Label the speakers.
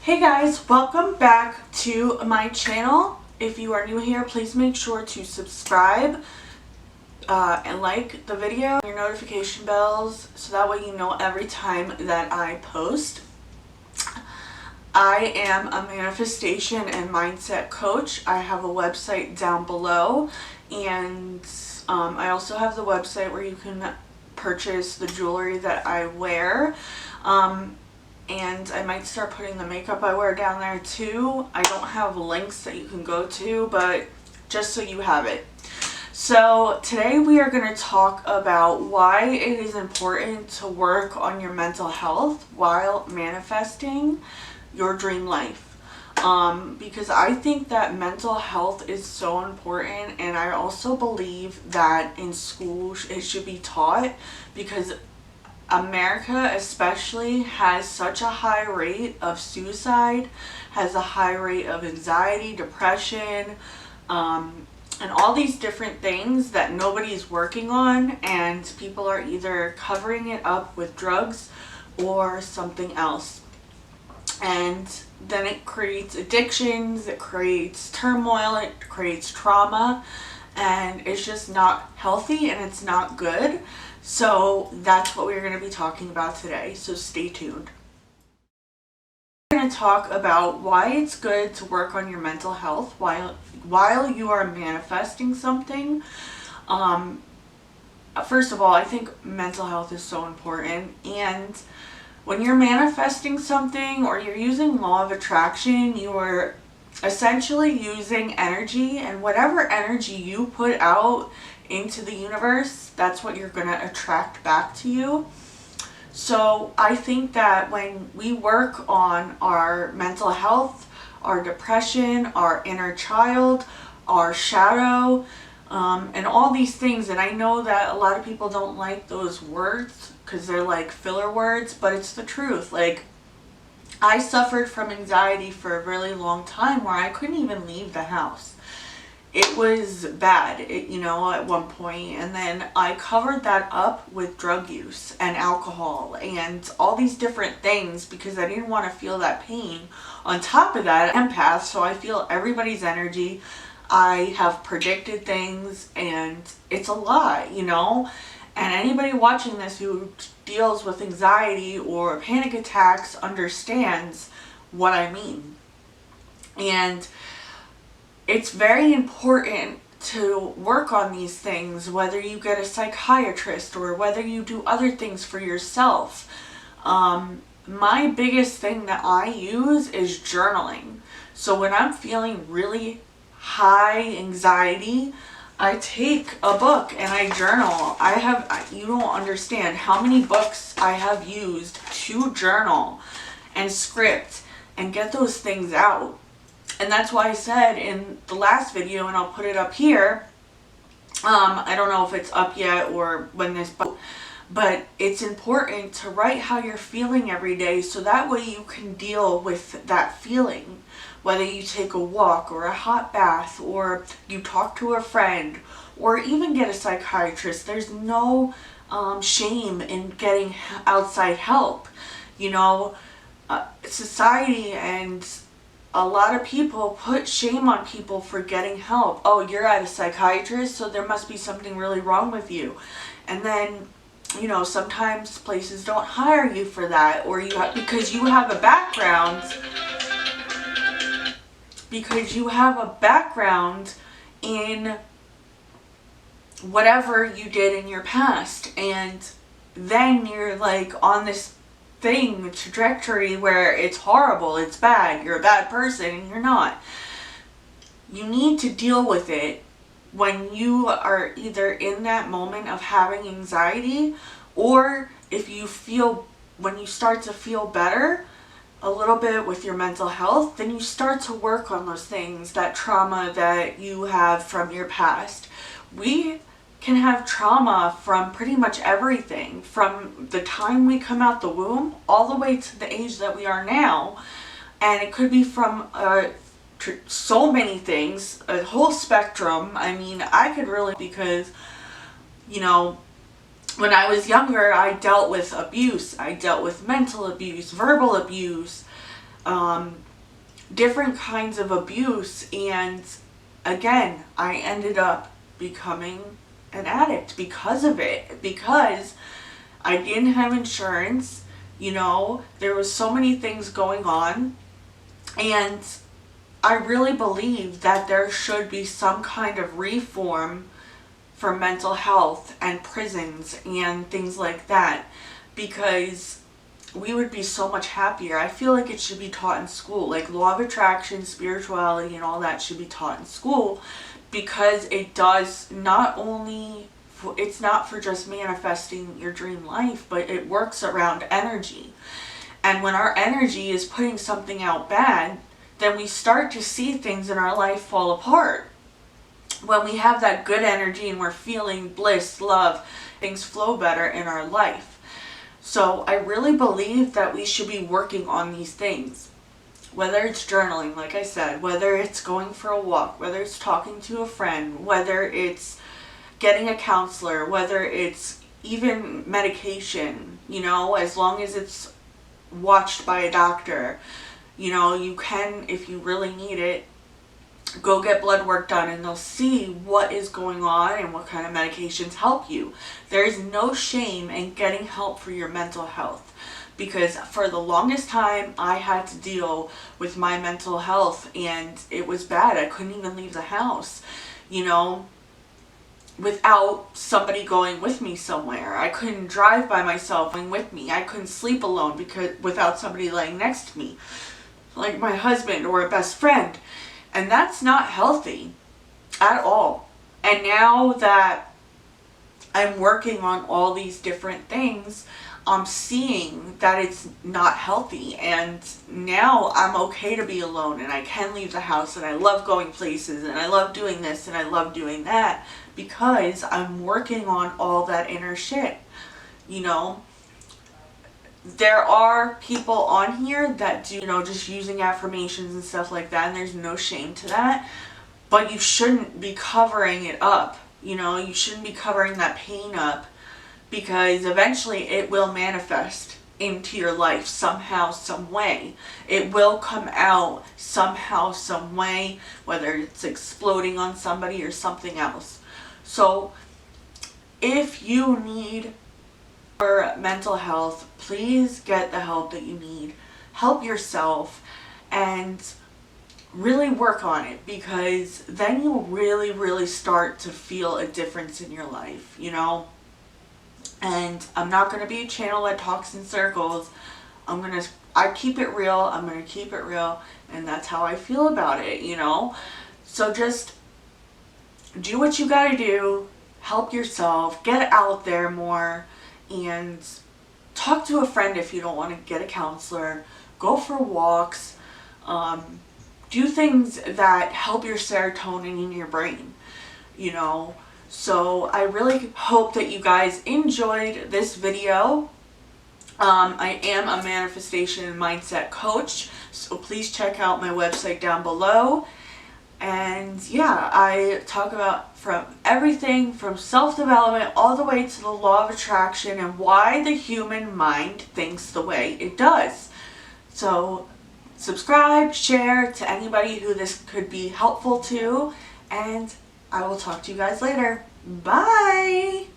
Speaker 1: Hey guys, welcome back to my channel. If you are new here, please make sure to subscribe and like the video, your notification bells, so that way you know every time that I post. I am a manifestation and mindset coach. I have a website down below, and I also have the website where you can purchase the jewelry that I wear. And I might start putting the makeup I wear down there too. I don't have links that you can go to, but just so you have it. So today we are going to talk about why it is important to work on your mental health while manifesting your dream life. Because I think that mental health is so important, and I also believe that in school it should be taught, because America especially has such a high rate of suicide, has a high rate of anxiety, depression, and all these different things that nobody's working on, and people are either covering it up with drugs or something else. And then it creates addictions, it creates turmoil, it creates trauma, and it's just not healthy and it's not good. So that's what we're going to be talking about today, so stay tuned. We're going to talk about why it's good to work on your mental health while you are manifesting something. First of all, I think mental health is so important, and when you're manifesting something or you're using law of attraction, you are essentially using energy, and whatever energy you put out into the universe, that's what you're going to attract back to you. So I think that when we work on our mental health, our depression, our inner child, our shadow, and all these things, and I know that a lot of people don't like those words because they're like filler words, but it's the truth. Like, I suffered from anxiety for a really long time where I couldn't even leave the house. It was bad, at one point, and then I covered that up with drug use and alcohol and all these different things because I didn't want to feel that pain. On top of that, I'm empath, so I feel everybody's energy. I have predicted things, and it's a lot, and anybody watching this who deals with anxiety or panic attacks understands what I mean. And it's very important to work on these things, whether you get a psychiatrist or whether you do other things for yourself. My biggest thing that I use is journaling. So when I'm feeling really high anxiety, I take a book and I journal. You don't understand how many books I have used to journal and script and get those things out. And that's why I said in the last video, and I'll put it up here, I don't know if it's up yet or when this, but it's important to write how you're feeling every day, so that way you can deal with that feeling. Whether you take a walk or a hot bath or you talk to a friend or even get a psychiatrist, there's no shame in getting outside help. Society and a lot of people put shame on people for getting help. Oh, you're at a psychiatrist, so there must be something really wrong with you. And then, sometimes places don't hire you for that, or because you have a background in whatever you did in your past, and then you're like on this trajectory where it's horrible, it's bad, you're a bad person, and you're not. You need to deal with it when you are either in that moment of having anxiety, or when you start to feel better a little bit with your mental health, then you start to work on those things, that trauma that you have from your past. We can have trauma from pretty much everything, from the time we come out the womb all the way to the age that we are now. And it could be from so many things, a whole spectrum. I mean, I could really, because, when I was younger, I dealt with abuse. I dealt with mental abuse, verbal abuse, different kinds of abuse. And again, I ended up becoming an addict because of it, because I didn't have insurance. There was so many things going on, and I really believe that there should be some kind of reform for mental health and prisons and things like that, because we would be so much happier. I feel like it should be taught in school, like law of attraction, spirituality, and all that should be taught in school, because it does not only, it's not for just manifesting your dream life, but it works around energy. And when our energy is putting something out bad, then we start to see things in our life fall apart. When we have that good energy and we're feeling bliss, love, things flow better in our life. So I really believe that we should be working on these things. Whether it's journaling, like I said, whether it's going for a walk, whether it's talking to a friend, whether it's getting a counselor, whether it's even medication, as long as it's watched by a doctor. You can, if you really need it, go get blood work done, and they'll see what is going on and what kind of medications help you. There's no shame in getting help for your mental health, because for the longest time I had to deal with my mental health, and it was bad. I couldn't even leave the house, without somebody going with me somewhere. I couldn't drive by myself going with me. I couldn't sleep alone without somebody laying next to me, like my husband or a best friend. And that's not healthy at all. And now that I'm working on all these different things, I'm seeing that it's not healthy. And now I'm okay to be alone, and I can leave the house, and I love going places, and I love doing this, and I love doing that, because I'm working on all that inner shit. There are people on here that do, just using affirmations and stuff like that, and there's no shame to that. But you shouldn't be covering it up. You shouldn't be covering that pain up, because eventually it will manifest into your life somehow, some way. It will come out somehow, some way, whether it's exploding on somebody or something else. So if you need for mental health, please get the help that you need. Help yourself and really work on it, because then you'll really, really start to feel a difference in your life, And I'm not going to be a channel that talks in circles. I keep it real. I'm going to keep it real, and that's how I feel about it, So just do what you got to do. Help yourself. Get out there more. And talk to a friend if you don't want to get a counselor. Go for walks. Do things that help your serotonin in your brain, So I really hope that you guys enjoyed this video. I am a manifestation and mindset coach, so please check out my website down below. And yeah, I talk about from everything from self-development all the way to the law of attraction and why the human mind thinks the way it does. So subscribe, share to anybody who this could be helpful to, and I will talk to you guys later. Bye!